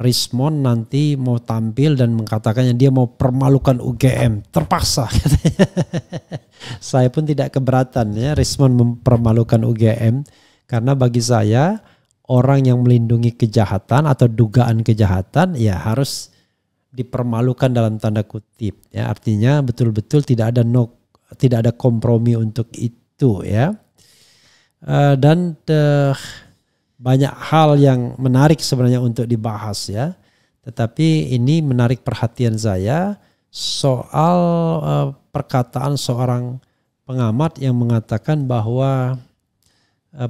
Rismon nanti mau tampil dan mengatakannya dia mau permalukan UGM, terpaksa katanya. Saya pun tidak keberatan ya Rismon mempermalukan UGM, karena bagi saya orang yang melindungi kejahatan atau dugaan kejahatan ya harus dipermalukan dalam tanda kutip ya, artinya betul-betul tidak ada kompromi untuk itu ya. Dan banyak hal yang menarik sebenarnya untuk dibahas ya. Tetapi ini menarik perhatian saya soal perkataan seorang pengamat yang mengatakan bahwa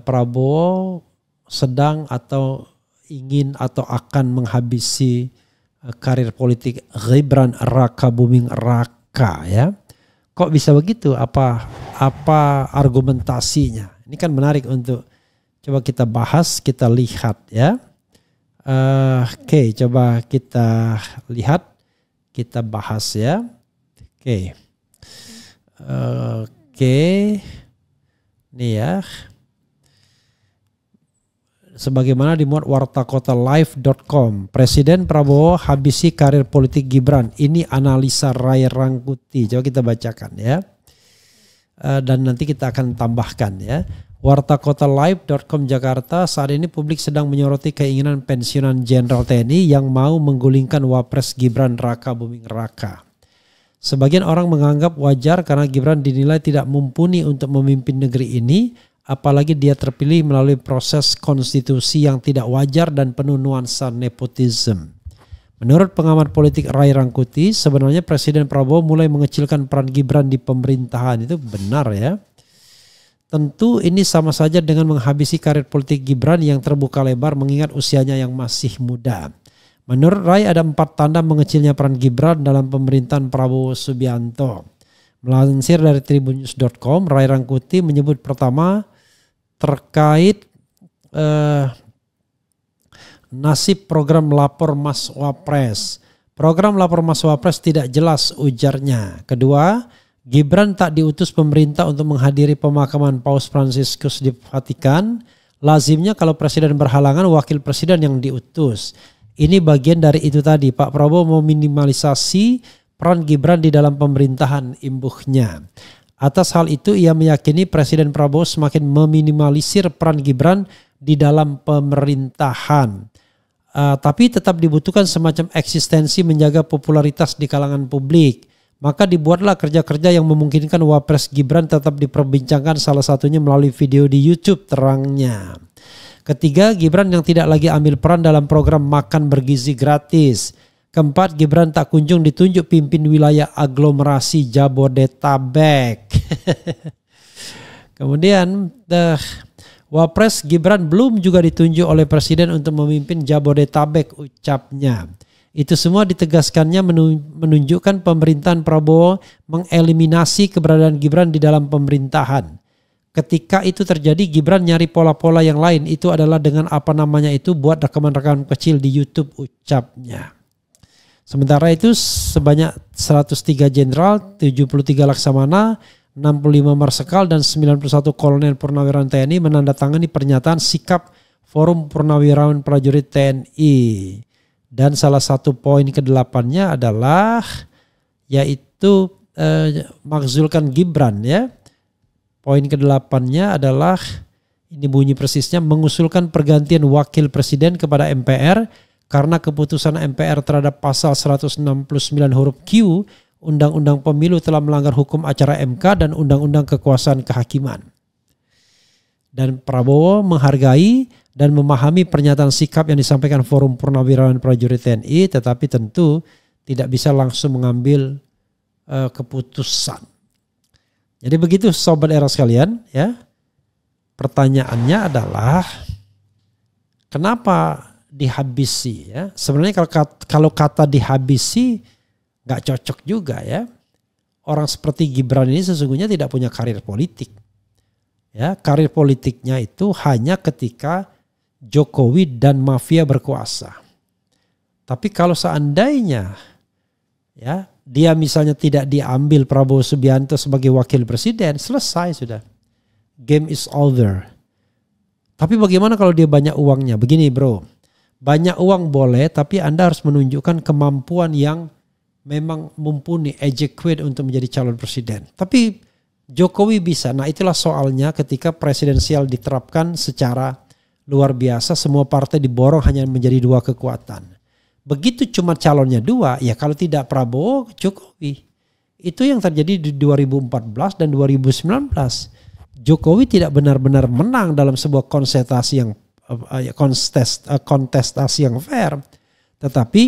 Prabowo sedang atau ingin atau akan menghabisi karir politik Gibran Raka Buming Raka ya. Kok bisa begitu? Apa argumentasinya? Ini kan menarik untuk coba kita bahas, kita lihat ya. Oke, coba kita lihat, kita bahas ya. Oke. Nih ya. Sebagaimana dimuat wartakotalive.com, Presiden Prabowo habisi karir politik Gibran. Ini analisa Ray Rangkuti. Coba kita bacakan ya. Dan nanti kita akan tambahkan ya. Wartakotalive.com Jakarta, saat ini publik sedang menyoroti keinginan pensiunan Jenderal TNI yang mau menggulingkan Wapres Gibran Raka Buming Raka. Sebagian orang menganggap wajar karena Gibran dinilai tidak mumpuni untuk memimpin negeri ini, apalagi dia terpilih melalui proses konstitusi yang tidak wajar dan penuh nuansa nepotisme. Menurut pengamat politik Ray Rangkuti, sebenarnya Presiden Prabowo mulai mengecilkan peran Gibran di pemerintahan. Itu benar ya. Tentu ini sama saja dengan menghabisi karir politik Gibran yang terbuka lebar mengingat usianya yang masih muda. Menurut Ray ada 4 tanda mengecilnya peran Gibran dalam pemerintahan Prabowo Subianto. Melansir dari tribunnews.com, Ray Rangkuti menyebut pertama terkait nasib program Lapor Mas Wapres. Program Lapor Mas Wapres tidak jelas, ujarnya. Kedua, Gibran tak diutus pemerintah untuk menghadiri pemakaman Paus Fransiskus di Vatikan. Lazimnya kalau presiden berhalangan, wakil presiden yang diutus. Ini bagian dari itu tadi. Pak Prabowo meminimalisasi peran Gibran di dalam pemerintahan, imbuhnya. Atas hal itu ia meyakini Presiden Prabowo semakin meminimalisir peran Gibran di dalam pemerintahan. Tapi tetap dibutuhkan semacam eksistensi menjaga popularitas di kalangan publik. Maka dibuatlah kerja-kerja yang memungkinkan Wapres Gibran tetap diperbincangkan, salah satunya melalui video di YouTube, terangnya. Ketiga, Gibran yang tidak lagi ambil peran dalam program makan bergizi gratis. Keempat, Gibran tak kunjung ditunjuk pimpin wilayah aglomerasi Jabodetabek. Kemudian Wapres Gibran belum juga ditunjuk oleh Presiden untuk memimpin Jabodetabek, ucapnya. Itu semua ditegaskannya menunjukkan pemerintahan Prabowo mengeliminasi keberadaan Gibran di dalam pemerintahan. Ketika itu terjadi, Gibran nyari pola-pola yang lain. Itu adalah dengan buat rekaman-rekaman kecil di YouTube, ucapnya. Sementara itu sebanyak 103 jenderal, 73 laksamana, 65 marsekal dan 91 kolonel purnawirawan TNI menandatangani pernyataan sikap Forum Purnawirawan Prajurit TNI. Dan salah satu poin ke-8-nya adalah yaitu makzulkan Gibran ya. Poin ke-8-nya adalah, ini bunyi persisnya, mengusulkan pergantian wakil presiden kepada MPR karena keputusan MPR terhadap pasal 169 huruf Q Undang-Undang Pemilu telah melanggar hukum acara MK dan Undang-Undang Kekuasaan Kehakiman. Dan Prabowo menghargai dan memahami pernyataan sikap yang disampaikan Forum Purnawirawan Prajurit TNI, tetapi tentu tidak bisa langsung mengambil keputusan. Jadi begitu sobat era sekalian ya. Pertanyaannya adalah kenapa dihabisi ya? Sebenarnya kalau kata dihabisi nggak cocok juga ya. Orang seperti Gibran ini sesungguhnya tidak punya karir politik. Ya, karir politiknya itu hanya ketika Jokowi dan mafia berkuasa. Tapi kalau seandainya ya dia misalnya tidak diambil Prabowo Subianto sebagai wakil presiden, selesai sudah. Game is over. Tapi bagaimana kalau dia banyak uangnya? Begini bro, Banyak uang boleh, tapi Anda harus menunjukkan kemampuan yang memang mumpuni, adequate untuk menjadi calon presiden. Tapi Jokowi bisa. Nah itulah soalnya ketika presidensial diterapkan secara luar biasa, semua partai diborong hanya menjadi dua kekuatan. Begitu cuma calonnya dua, ya kalau tidak Prabowo, Jokowi. Itu yang terjadi di 2014 dan 2019. Jokowi tidak benar-benar menang dalam sebuah kontestasi yang fair. Tetapi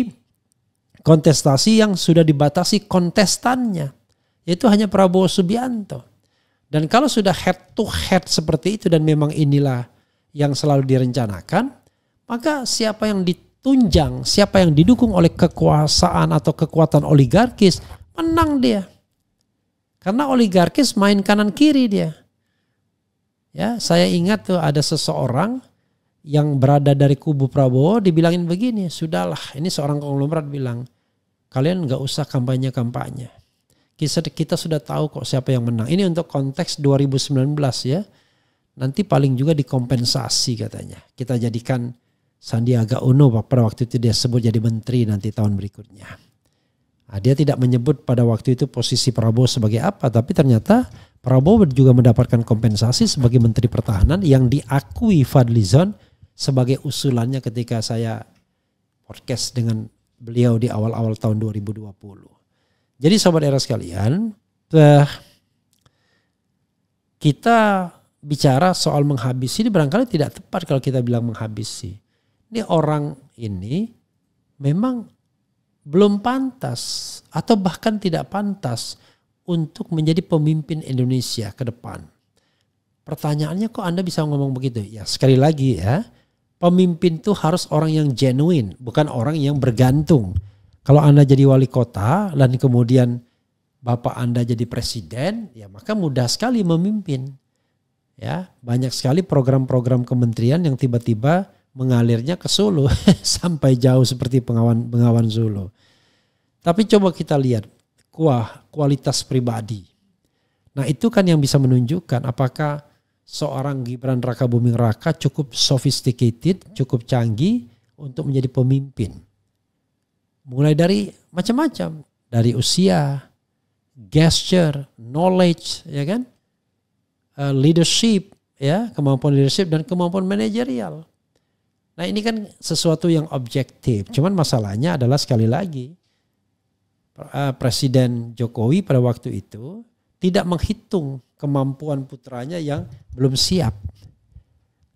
kontestasi yang sudah dibatasi kontestannya. Yaitu hanya Prabowo Subianto. Dan kalau sudah head to head seperti itu dan memang inilah yang selalu direncanakan, maka siapa yang ditunjang, siapa yang didukung oleh kekuasaan atau kekuatan oligarkis, menang dia. Karena oligarkis main kanan kiri dia. Ya, saya ingat tuh ada seseorang yang berada dari kubu Prabowo dibilangin begini, sudahlah, ini seorang konglomerat bilang, kalian nggak usah kampanye-kampanye. Kita sudah tahu kok siapa yang menang. Ini untuk konteks 2019 ya. Nanti paling juga dikompensasi katanya. Kita jadikan Sandiaga Uno pada waktu itu dia sebut jadi menteri nanti tahun berikutnya. Nah, dia tidak menyebut pada waktu itu posisi Prabowo sebagai apa. Tapi ternyata Prabowo juga mendapatkan kompensasi sebagai menteri pertahanan yang diakui Fadlizon sebagai usulannya ketika saya podcast dengan beliau di awal-awal tahun 2020. Jadi sobat era sekalian, kita bicara soal menghabisi ini barangkali tidak tepat kalau kita bilang menghabisi. Ini orang ini memang belum pantas atau bahkan tidak pantas untuk menjadi pemimpin Indonesia ke depan. Pertanyaannya kok Anda bisa ngomong begitu? Ya sekali lagi ya, pemimpin itu harus orang yang genuine, bukan orang yang bergantung. Kalau Anda jadi wali kota dan kemudian bapak Anda jadi presiden, ya maka mudah sekali memimpin. Ya, banyak sekali program-program kementerian yang tiba-tiba mengalirnya ke Solo sampai jauh seperti Bengawan Solo. Tapi coba kita lihat kualitas pribadi. Nah, itu kan yang bisa menunjukkan apakah seorang Gibran Rakabuming Raka cukup sophisticated, cukup canggih untuk menjadi pemimpin. Mulai dari macam-macam, dari usia, gesture, knowledge, ya kan? Leadership, ya, kemampuan leadership dan kemampuan manajerial. Nah, ini kan sesuatu yang objektif. Cuman masalahnya adalah sekali lagi Presiden Jokowi pada waktu itu tidak menghitung kemampuan putranya yang belum siap.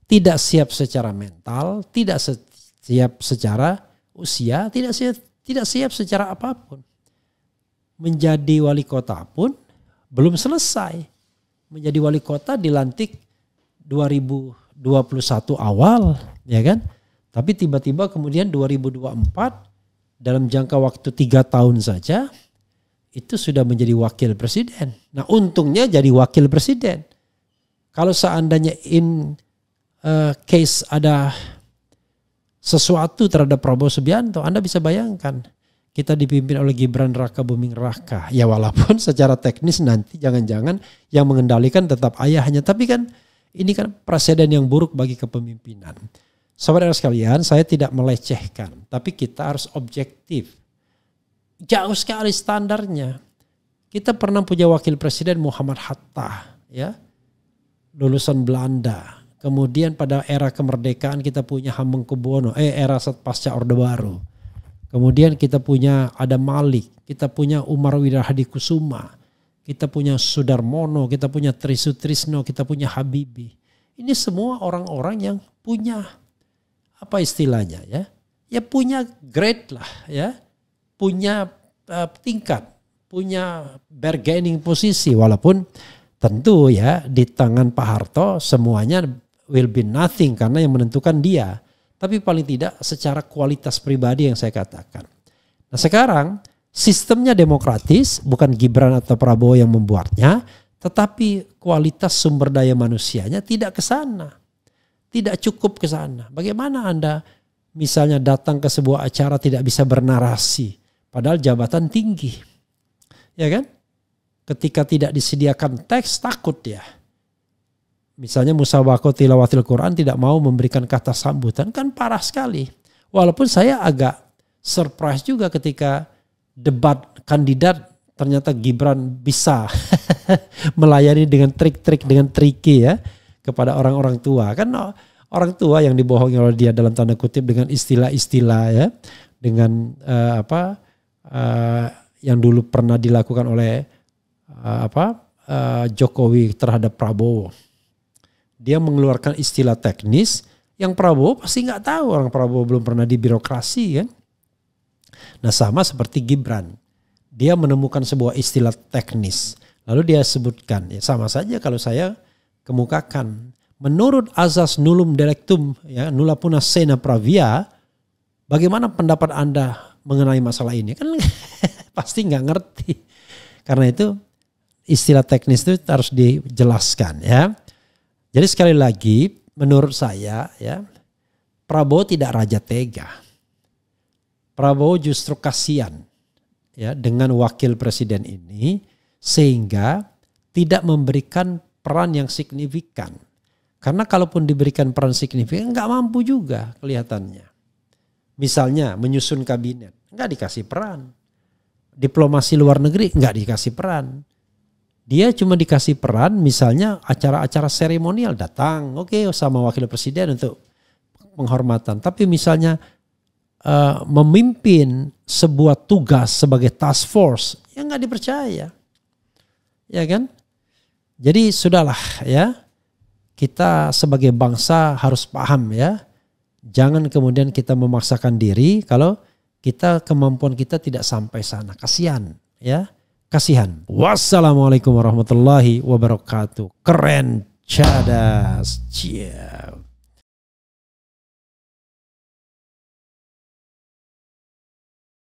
Tidak siap secara mental, tidak siap secara usia, tidak siap secara apapun. Menjadi wali kota pun belum selesai. Menjadi wali kota dilantik 2021 awal, ya kan? Tapi tiba-tiba kemudian 2024 dalam jangka waktu 3 tahun saja itu sudah menjadi wakil presiden. Nah, untungnya jadi wakil presiden. Kalau seandainya case ada sesuatu terhadap Prabowo Subianto, Anda bisa bayangkan kita dipimpin oleh Gibran Rakabuming Raka. Ya walaupun secara teknis nanti jangan-jangan yang mengendalikan tetap ayahnya. Tapi kan ini kan presiden yang buruk bagi kepemimpinan. Saudara sekalian, saya tidak melecehkan. Tapi kita harus objektif. Jauh sekali standarnya. Kita pernah punya wakil presiden Muhammad Hatta. Ya, lulusan Belanda. Kemudian pada era kemerdekaan kita punya Hamengkubuwono. Era pasca Orde Baru. Kemudian kita punya Adam Malik, kita punya Umar Wirahadikusuma, kita punya Sudarmono, kita punya Trisutrisno, kita punya Habibie. Ini semua orang-orang yang punya apa istilahnya ya? Ya punya grade lah ya, punya tingkat, punya bargaining posisi walaupun tentu ya di tangan Pak Harto semuanya will be nothing karena yang menentukan dia. Tapi paling tidak secara kualitas pribadi yang saya katakan. Nah sekarang sistemnya demokratis, bukan Gibran atau Prabowo yang membuatnya, tetapi kualitas sumber daya manusianya tidak ke sana. Tidak cukup ke sana. Bagaimana Anda misalnya datang ke sebuah acara tidak bisa bernarasi, padahal jabatan tinggi. Ya kan? Ketika tidak disediakan teks takut ya. Misalnya Musawako Tilawatil Quran tidak mau memberikan kata sambutan, kan parah sekali. Walaupun saya agak surprise juga ketika debat kandidat ternyata Gibran bisa melayani dengan trik-trik, dengan triki ya kepada orang-orang tua. Kan orang tua yang dibohongi oleh dia dalam tanda kutip dengan istilah-istilah ya, dengan yang dulu pernah dilakukan oleh Jokowi terhadap Prabowo. Dia mengeluarkan istilah teknis yang Prabowo pasti nggak tahu, orang Prabowo belum pernah di birokrasi kan. Nah sama seperti Gibran. Dia menemukan sebuah istilah teknis. Lalu dia sebutkan. Ya sama saja kalau saya kemukakan. Menurut azas nullum delectum, ya, nulla punna sena pravia, bagaimana pendapat Anda mengenai masalah ini? Kan pasti nggak ngerti. Karena itu istilah teknis itu harus dijelaskan ya. Jadi sekali lagi menurut saya ya, Prabowo tidak raja tega. Prabowo justru kasihan ya dengan wakil presiden ini sehingga tidak memberikan peran yang signifikan. Karena kalaupun diberikan peran signifikan nggak mampu juga kelihatannya. Misalnya menyusun kabinet nggak dikasih peran. Diplomasi luar negeri nggak dikasih peran. Dia cuma dikasih peran misalnya acara-acara seremonial datang oke, sama wakil presiden untuk penghormatan. Tapi misalnya memimpin sebuah tugas sebagai task force yang nggak dipercaya, ya kan? Jadi sudahlah ya, kita sebagai bangsa harus paham ya, jangan kemudian kita memaksakan diri kalau kemampuan kita tidak sampai sana. Kasihan ya, kasihan. Wassalamualaikum warahmatullahi wabarakatuh. Keren, cadas, ciao.